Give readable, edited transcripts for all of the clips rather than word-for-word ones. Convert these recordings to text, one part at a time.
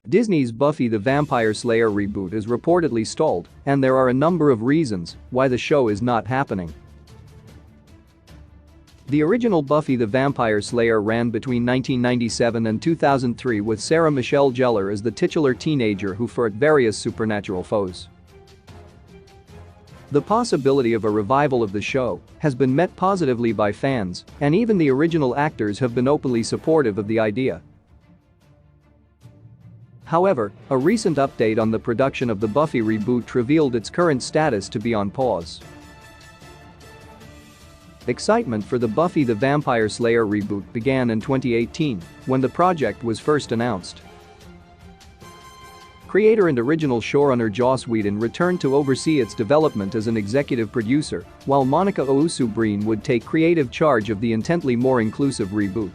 Disney's Buffy the Vampire Slayer reboot is reportedly stalled, and there are a number of reasons why the show is not happening. The original Buffy the Vampire Slayer ran between 1997 and 2003 with Sarah Michelle Gellar as the titular teenager who fought various supernatural foes. The possibility of a revival of the show has been met positively by fans, and even the original actors have been openly supportive of the idea. However, a recent update on the production of the Buffy reboot revealed its current status to be on pause. Excitement for the Buffy the Vampire Slayer reboot began in 2018, when the project was first announced. Creator and original showrunner Joss Whedon returned to oversee its development as an executive producer, while Monica Owusu-Breen would take creative charge of the intently more inclusive reboot.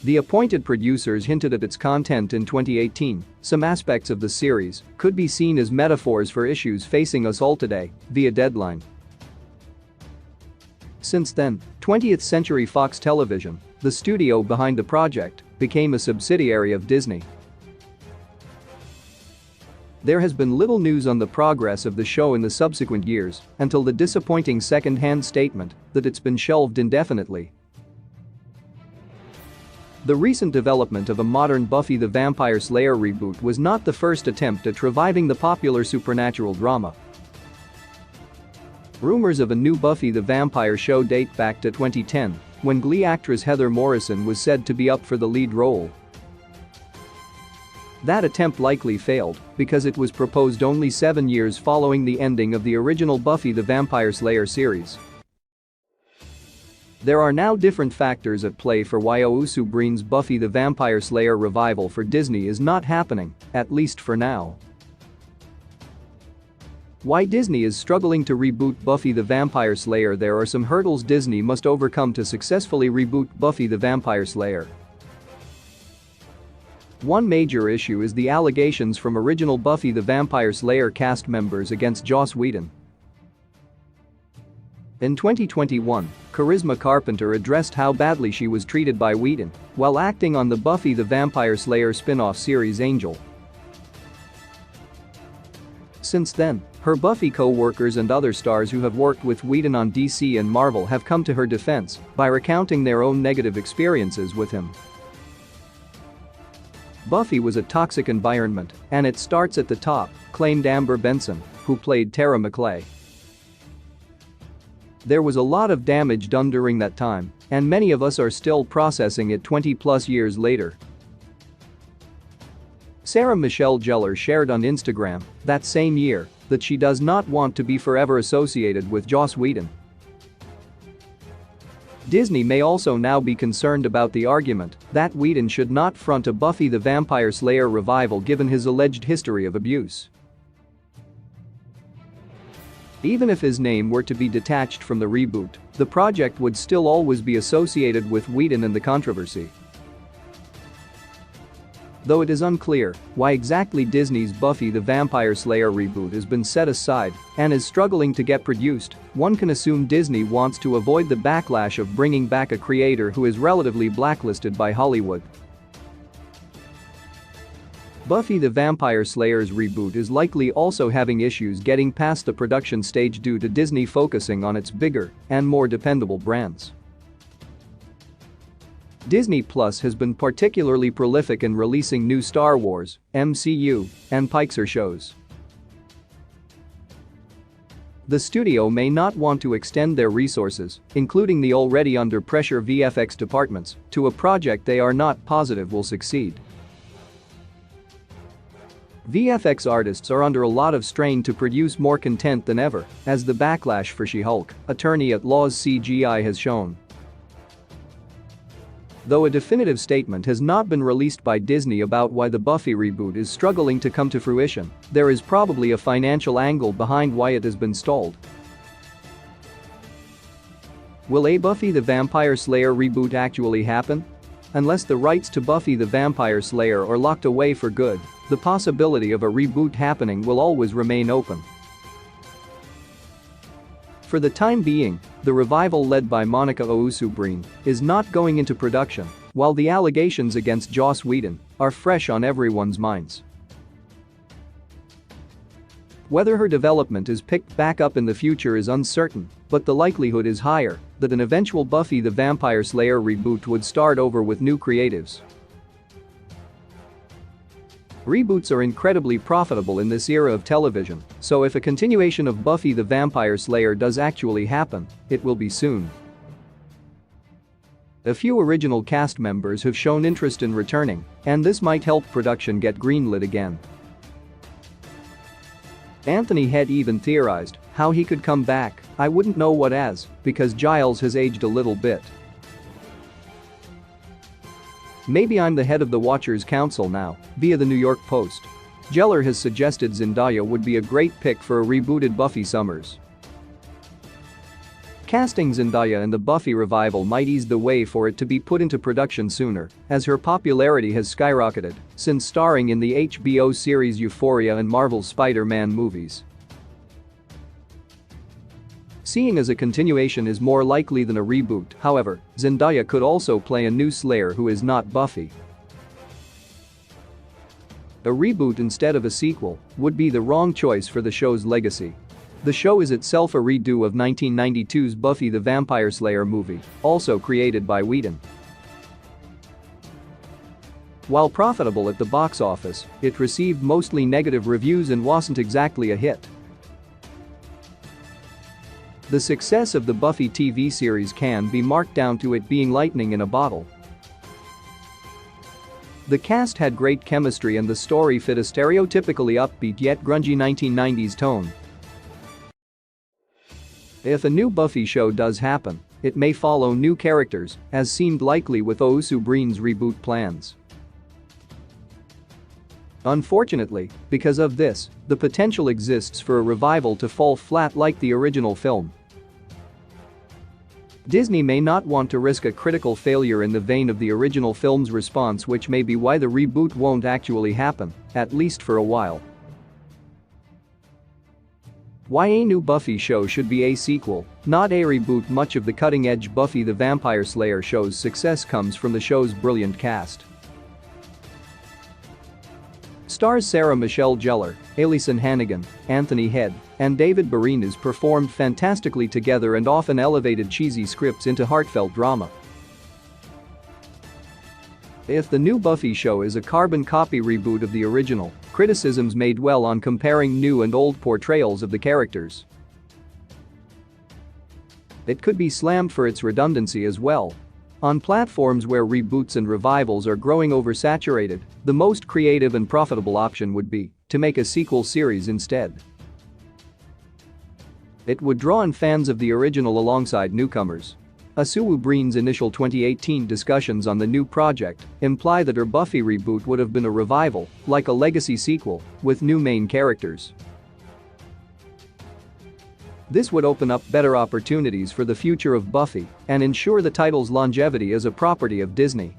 The appointed producers hinted at its content in 2018. Some aspects of the series could be seen as metaphors for issues facing us all today, via Deadline. Since then, 20th Century Fox Television, the studio behind the project, became a subsidiary of Disney. There has been little news on the progress of the show in the subsequent years until the disappointing second-hand statement that it's been shelved indefinitely. The recent development of a modern Buffy the Vampire Slayer reboot was not the first attempt at reviving the popular supernatural drama. Rumors of a new Buffy the Vampire show date back to 2010, when Glee actress Heather Morrison was said to be up for the lead role. That attempt likely failed because it was proposed only 7 years following the ending of the original Buffy the Vampire Slayer series. There are now different factors at play for why Owusu-Breen's Buffy the Vampire Slayer revival for Disney is not happening, at least for now. Why Disney is struggling to reboot Buffy the Vampire Slayer. There are some hurdles Disney must overcome to successfully reboot Buffy the Vampire Slayer. One major issue is the allegations from original Buffy the Vampire Slayer cast members against Joss Whedon. In 2021, Charisma Carpenter addressed how badly she was treated by Whedon while acting on the Buffy the Vampire Slayer spin-off series Angel. Since then, her Buffy co-workers and other stars who have worked with Whedon on DC and Marvel have come to her defense by recounting their own negative experiences with him. Buffy was a toxic environment, and it starts at the top, claimed Amber Benson, who played Tara McClay. There was a lot of damage done during that time, and many of us are still processing it 20+ years later. Sarah Michelle Gellar shared on Instagram that same year that she does not want to be forever associated with Joss Whedon. Disney may also now be concerned about the argument that Whedon should not front a Buffy the Vampire Slayer revival given his alleged history of abuse. Even if his name were to be detached from the reboot, the project would still always be associated with Whedon and the controversy. Though it is unclear why exactly Disney's Buffy the Vampire Slayer reboot has been set aside and is struggling to get produced, one can assume Disney wants to avoid the backlash of bringing back a creator who is relatively blacklisted by Hollywood. Buffy the Vampire Slayer's reboot is likely also having issues getting past the production stage due to Disney focusing on its bigger and more dependable brands. Disney Plus has been particularly prolific in releasing new Star Wars, MCU, and Pixar shows. The studio may not want to extend their resources, including the already under pressure VFX departments, to a project they are not positive will succeed. VFX artists are under a lot of strain to produce more content than ever, as the backlash for She-Hulk, Attorney-at-Law's CGI has shown. Though a definitive statement has not been released by Disney about why the Buffy reboot is struggling to come to fruition, there is probably a financial angle behind why it has been stalled. Will a Buffy the Vampire Slayer reboot actually happen? Unless the rights to Buffy the Vampire Slayer are locked away for good, the possibility of a reboot happening will always remain open. For the time being, the revival led by Monica Ousu-Breen is not going into production, while the allegations against Joss Whedon are fresh on everyone's minds. Whether her development is picked back up in the future is uncertain, but the likelihood is higher that an eventual Buffy the Vampire Slayer reboot would start over with new creatives. Reboots are incredibly profitable in this era of television, so if a continuation of Buffy the Vampire Slayer does actually happen, it will be soon. A few original cast members have shown interest in returning, and this might help production get greenlit again. Anthony Head even theorized how he could come back. "I wouldn't know what as, because Giles has aged a little bit. Maybe I'm the head of the Watchers Council now," via the New York Post. Geller has suggested Zendaya would be a great pick for a rebooted Buffy Summers. Casting Zendaya in the Buffy revival might ease the way for it to be put into production sooner, as her popularity has skyrocketed since starring in the HBO series Euphoria and Marvel's Spider-Man movies. Seeing as a continuation is more likely than a reboot, however, Zendaya could also play a new Slayer who is not Buffy. A reboot instead of a sequel would be the wrong choice for the show's legacy. The show is itself a redo of 1992's Buffy the Vampire Slayer movie, also created by Whedon. While profitable at the box office, it received mostly negative reviews and wasn't exactly a hit. The success of the Buffy TV series can be marked down to it being lightning in a bottle. The cast had great chemistry and the story fit a stereotypically upbeat yet grungy 1990s tone. If a new Buffy show does happen, it may follow new characters, as seemed likely with Ousu-Breen's reboot plans. Unfortunately, because of this, the potential exists for a revival to fall flat like the original film. Disney may not want to risk a critical failure in the vein of the original film's response, which may be why the reboot won't actually happen, at least for a while. Why a new Buffy show should be a sequel, not a reboot. Much of the cutting-edge Buffy the Vampire Slayer show's success comes from the show's brilliant cast. Stars Sarah Michelle Gellar, Alyson Hannigan, Anthony Head, and David Boreanaz performed fantastically together and often elevated cheesy scripts into heartfelt drama. If the new Buffy show is a carbon copy reboot of the original, criticisms may dwell on comparing new and old portrayals of the characters. It could be slammed for its redundancy as well. On platforms where reboots and revivals are growing oversaturated, the most creative and profitable option would be to make a sequel series instead. It would draw in fans of the original alongside newcomers. Ousu-Breen's initial 2018 discussions on the new project imply that her Buffy reboot would have been a revival, like a legacy sequel, with new main characters. This would open up better opportunities for the future of Buffy and ensure the title's longevity as a property of Disney.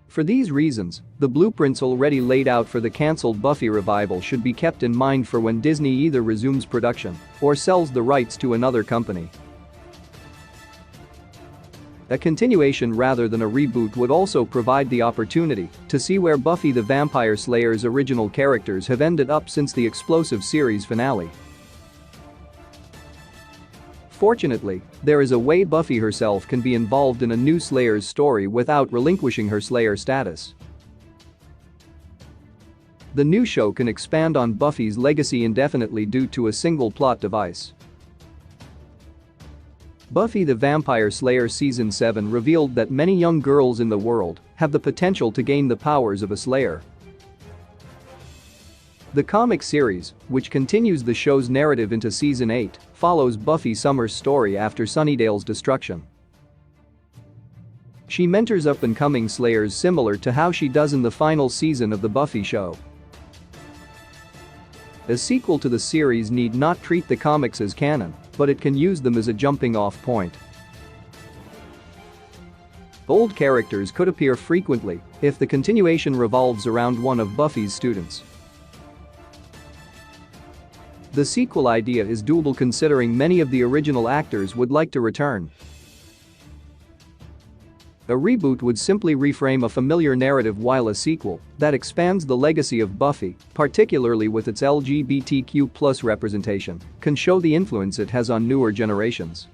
For these reasons, the blueprints already laid out for the cancelled Buffy revival should be kept in mind for when Disney either resumes production or sells the rights to another company. A continuation rather than a reboot would also provide the opportunity to see where Buffy the Vampire Slayer's original characters have ended up since the explosive series finale. Fortunately, there is a way Buffy herself can be involved in a new Slayer's story without relinquishing her Slayer status. The new show can expand on Buffy's legacy indefinitely due to a single plot device. Buffy the Vampire Slayer Season 7 revealed that many young girls in the world have the potential to gain the powers of a Slayer. The comic series, which continues the show's narrative into Season 8, follows Buffy Summers' story after Sunnydale's destruction. She mentors up-and-coming Slayers similar to how she does in the final season of the Buffy show. A sequel to the series need not treat the comics as canon, but it can use them as a jumping-off point. Old characters could appear frequently if the continuation revolves around one of Buffy's students. The sequel idea is doable considering many of the original actors would like to return. A reboot would simply reframe a familiar narrative, while a sequel that expands the legacy of Buffy, particularly with its LGBTQ+ representation, can show the influence it has on newer generations.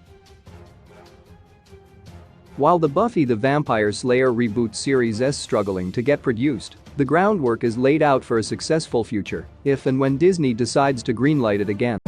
While the Buffy the Vampire Slayer reboot series is struggling to get produced, the groundwork is laid out for a successful future if and when Disney decides to greenlight it again.